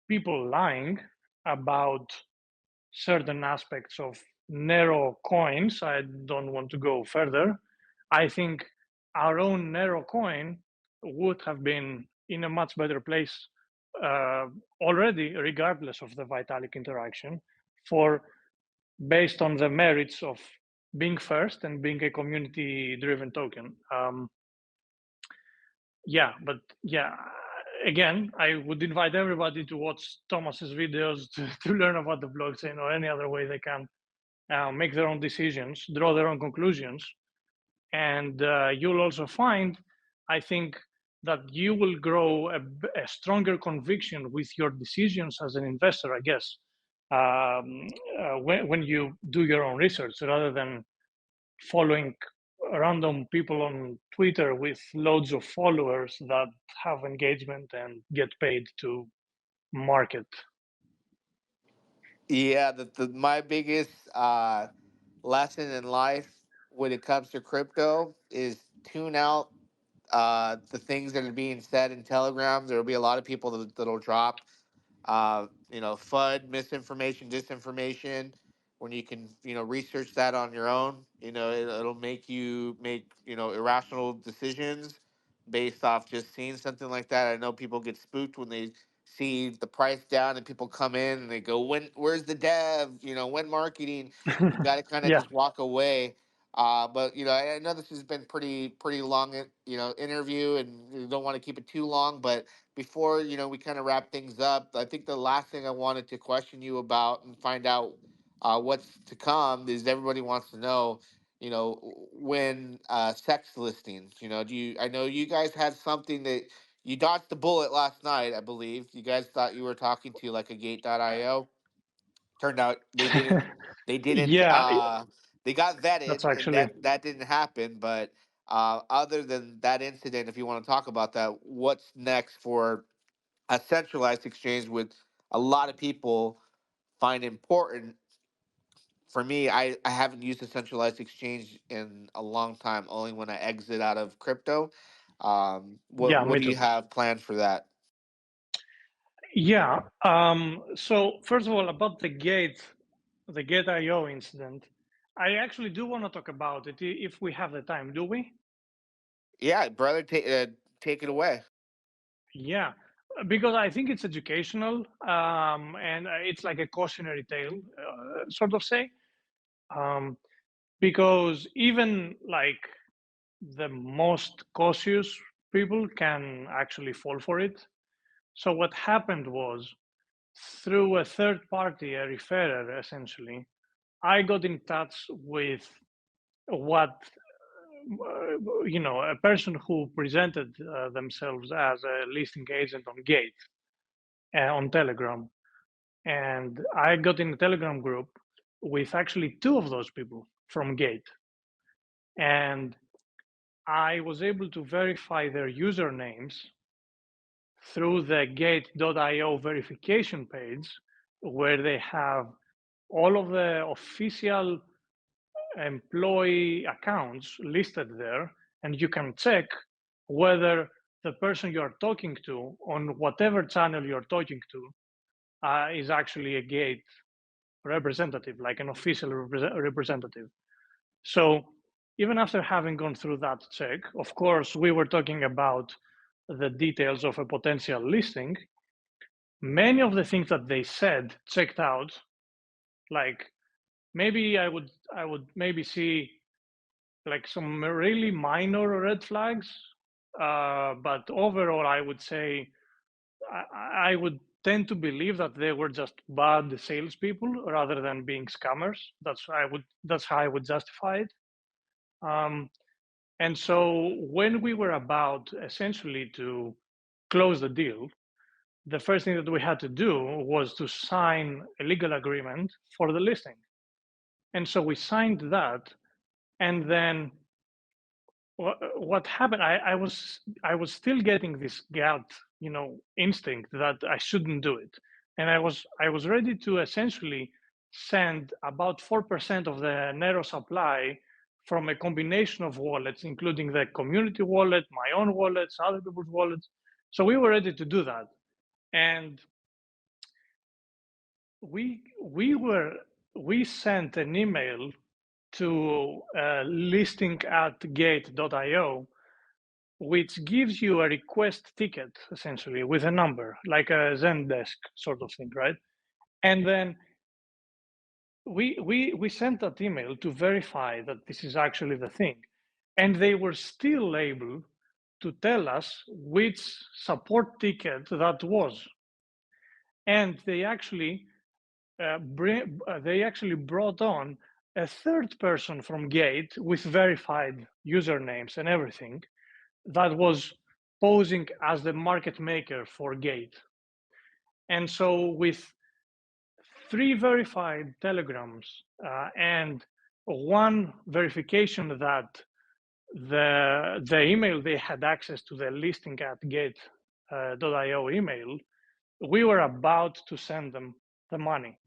people lying about certain aspects of narrow coins, I don't want to go further. I think our own narrow coin would have been in a much better place uh, already, regardless of the Vitalik interaction, for based on the merits of being first and being a community-driven token. Yeah, but yeah, again, I would invite everybody to watch Thomas's videos to learn about the blockchain or any other way they can make their own decisions, draw their own conclusions, and you'll also find, I think, that you will grow a stronger conviction with your decisions as an investor, I guess, when you do your own research rather than following random people on Twitter with loads of followers that have engagement and get paid to market. Yeah, my biggest lesson in life when it comes to crypto is tune out the things that are being said in Telegram. There will be a lot of people that'll drop FUD, misinformation, disinformation. When you can, research that on your own, it'll make you make, irrational decisions based off just seeing something like that. I know people get spooked when they see the price down and people come in and they go, where's the dev? When marketing, you got to kind of Yeah, just walk away. But I know this has been pretty long, interview, and we don't want to keep it too long. But before we kind of wrap things up, I think the last thing I wanted to question you about and find out what's to come is everybody wants to know, when sex listings. Do you? I know you guys had something that you dodged the bullet last night. I believe you guys thought you were talking to like a Gate.io. Turned out they didn't. They didn't. Yeah, They got that's vetted, and actually, that didn't happen. But other than that incident, if you want to talk about that, what's next for a centralized exchange with a lot of people find important? For me, I haven't used a centralized exchange in a long time. Only when I exit out of crypto. What yeah, what me do you too. have planned for that? Yeah. So first of all, about the Gate IO incident, I actually do want to talk about it if we have the time. Do we? Yeah, brother, take it away. Yeah, because I think it's educational, and it's like a cautionary tale, sort of say. Um, because even like the most cautious people can actually fall for it. So what happened was, through a third party, a referrer essentially, I got in touch with what a person who presented themselves as a listing agent on Gate on Telegram, and I got in a Telegram group with actually two of those people from Gate, and I was able to verify their usernames through the Gate.io verification page, where they have all of the official employee accounts listed there, and you can check whether the person you're talking to on whatever channel you're talking to is actually a Gate representative, like an official representative. So even after having gone through that check, of course, we were talking about the details of a potential listing. Many of the things that they said checked out. Like maybe I would maybe see like some really minor red flags, but overall, I would say I would tend to believe that they were just bad salespeople rather than being scammers. That's how I would justify it. Um, and so when we were about essentially to close the deal, the first thing that we had to do was to sign a legal agreement for the listing. And so we signed that, and then what happened? I was still getting this gut, instinct that I shouldn't do it, and I was ready to essentially send about 4% of the Nero supply from a combination of wallets, including the community wallet, my own wallets, other people's wallets. So we were ready to do that, and we sent an email to listing at gate.io, which gives you a request ticket essentially with a number, like a Zendesk sort of thing, right? And then we sent that email to verify that this is actually the thing, and they were still able to tell us which support ticket that was, and they actually brought on a third person from Gate with verified usernames and everything that was posing as the market maker for Gate. And so, with three verified telegrams and one verification that the email they had access to the listing at gate.io email, we were about to send them the money.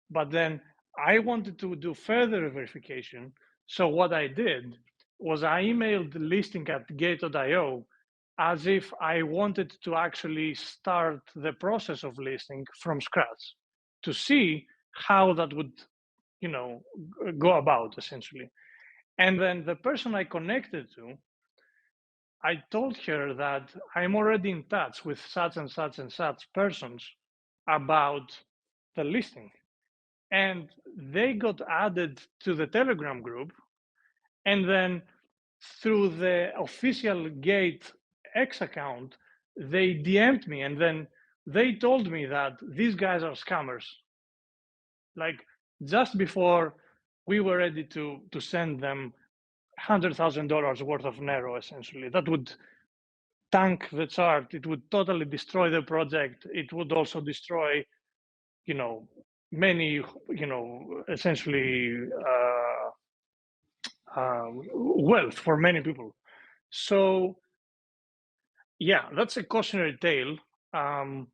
But then I wanted to do further verification. So what I did was I emailed the listing at gate.io as if I wanted to actually start the process of listing from scratch to see how that would, you know, go about essentially. And then the person I connected to, I told her that I'm already in touch with such and such and such persons about the listing, and they got added to the Telegram group, And then through the official Gate X account, they DM'd me, and then they told me that these guys are scammers. Like just before we were ready to send them $100,000 worth of Nero, essentially. That would tank the chart. It would totally destroy the project. It would also destroy, you know, many, essentially wealth for many people. So yeah, that's a cautionary tale. And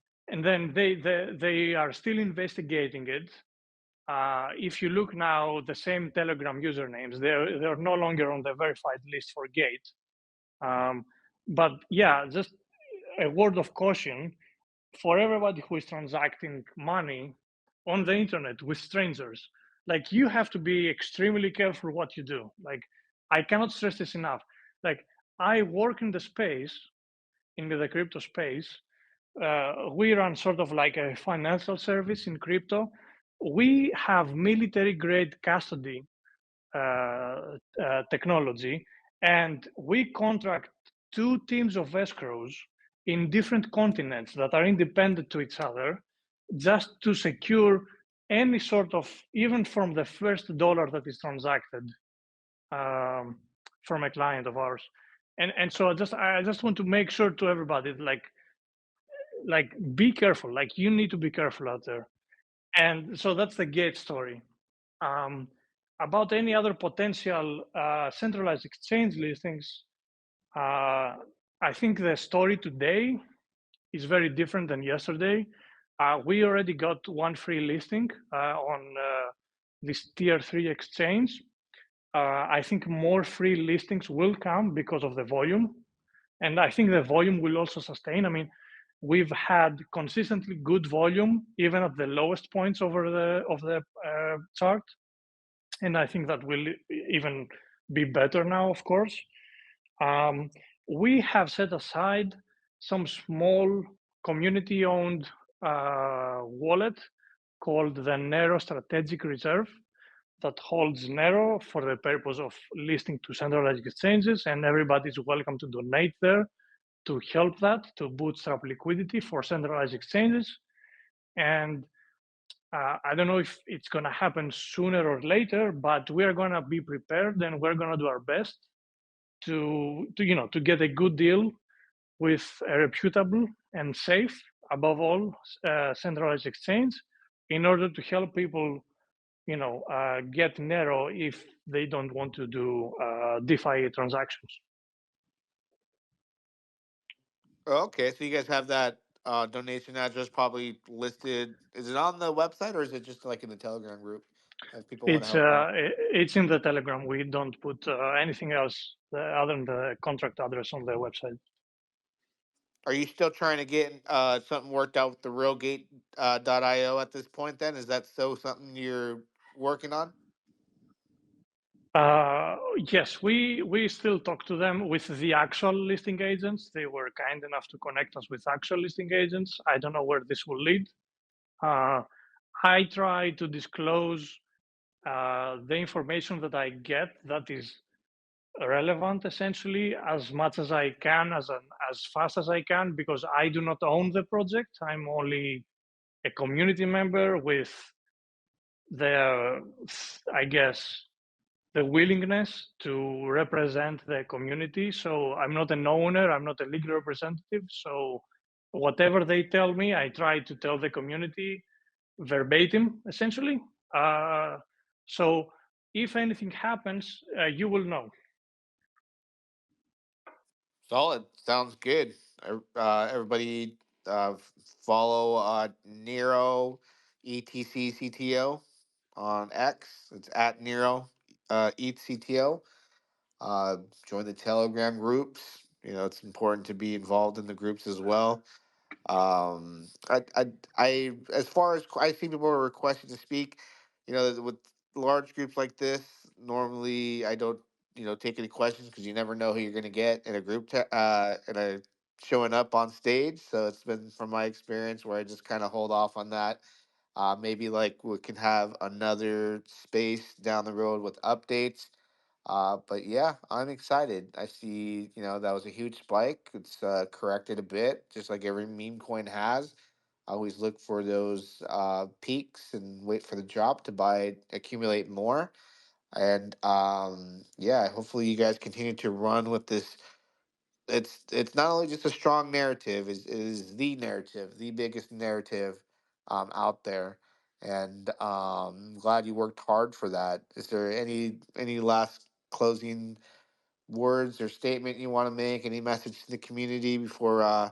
then they are still investigating it. If you look now, the same Telegram usernames, they're no longer on the verified list for Gate. But yeah, just a word of caution for everybody who is transacting money on the internet with strangers. Like you have to be extremely careful what you do. Like I cannot stress this enough. Like I work in the space, in the crypto space. We run sort of like a financial service in crypto. We have military grade custody technology, and we contract two teams of escrows in different continents that are independent to each other, just to secure any sort of, even from the first dollar that is transacted um, from a client of ours. And so I just want to make sure to everybody, like be careful. Like you need to be careful out there. And so that's the Gate story. Um, about any other potential centralized exchange listings, uh, I think the story today is very different than yesterday. We already got one free listing on this tier three exchange. I think more free listings will come because of the volume. And I think the volume will also sustain. I mean, we've had consistently good volume even at the lowest points over the chart, and I think that will even be better now, of course. Um, we have set aside some small community-owned wallet called the Nero Strategic Reserve that holds Nero for the purpose of listing to centralized exchanges, and everybody is welcome to donate there to help that, to bootstrap liquidity for centralized exchanges. And I don't know if it's going to happen sooner or later, but we're going to be prepared and we're going to do our best to get a good deal with a reputable and safe, above all, centralized exchange in order to help people, get Nero if they don't want to do DeFi transactions. Okay, so you guys have that donation address probably listed. Is it on the website or is it just like in the Telegram group if people want to It's help out? uh, it's in the Telegram. We don't put anything else other than the contract address on the website. Are you still trying to get something worked out with the Realgate .io at this point? Then is that still something you're working on? Yes, we still talk to them with the actual listing agents. They were kind enough to connect us with actual listing agents. I don't know where this will lead. Uh, I try to disclose the information that I get that is relevant, essentially, as much as I can, as fast as I can, because I do not own the project. I'm only a community member with the, I guess, the willingness to represent the community. So I'm not an owner, I'm not a legal representative. So whatever they tell me, I try to tell the community verbatim, essentially. Uh, so if anything happens, you will know. Solid. Sounds good. Everybody follow Nero ETC CTO on X. It's at Nero ETCTO. Uh, Join the Telegram groups. You know, it's important to be involved in the groups as well. As far as I see people are requesting to speak, you know, with large groups like this, normally I don't, take any questions because you never know who you're going to get in a in a showing up on stage. So it's been from my experience where I just kind of hold off on that. Maybe like we can have another space down the road with updates. But yeah, I'm excited. I see, that was a huge spike. It's corrected a bit, just like every meme coin has. I always look for those peaks and wait for the drop to buy, accumulate more. And yeah, hopefully you guys continue to run with this. It's not only just a strong narrative, is the narrative, the biggest narrative out there. And I'm glad you worked hard for that. Is there any last closing words or statement you want to make? Any message to the community before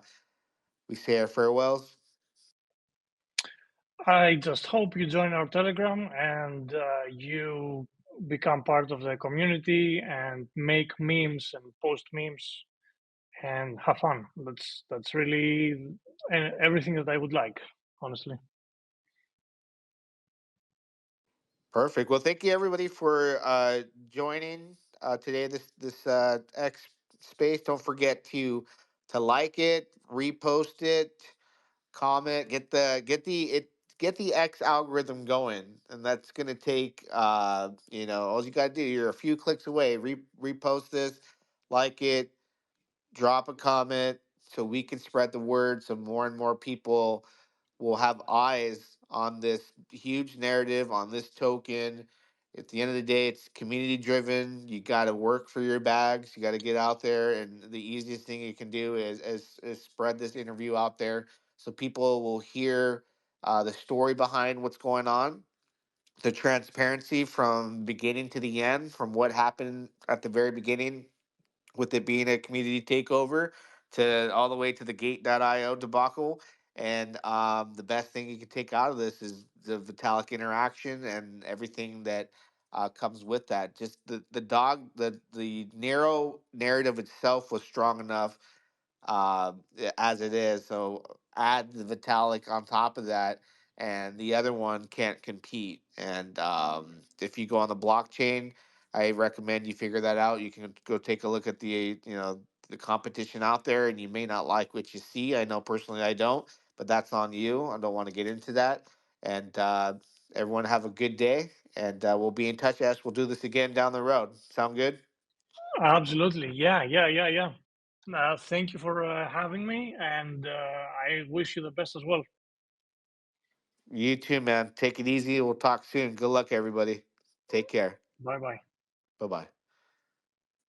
we say our farewells? I just hope you join our Telegram and you become part of the community and make memes and post memes and have fun. That's really everything that I would like, honestly. Perfect. Well, thank you everybody for joining today. This X space. Don't forget to like it, repost it, comment, get the X algorithm going, and that's gonna take all you gotta do. You're a few clicks away. Repost this, like it, drop a comment so we can spread the word so more and more people will have eyes on this huge narrative, on this token. At the end of the day, it's community driven. You got to work for your bags. You got to get out there, and the easiest thing you can do is spread this interview out there so people will hear the story behind what's going on, the transparency from beginning to the end, from what happened at the very beginning with it being a community takeover to all the way to the gate.io debacle. And the best thing you can take out of this is the Vitalik interaction and everything that comes with that. Just the narrow narrative itself was strong enough as it is. So add the Vitalik on top of that, and the other one can't compete. And if you go on the blockchain, I recommend you figure that out. You can go take a look at the competition out there, and you may not like what you see. I know personally I don't, but that's on you. I don't want to get into that. And everyone have a good day, and we'll be in touch as we'll do this again down the road. Sound good? Absolutely. Yeah, yeah, yeah, yeah. Thank you for having me, and I wish you the best as well. You too, man. Take it easy. We'll talk soon. Good luck, everybody. Take care. Bye bye. Bye bye.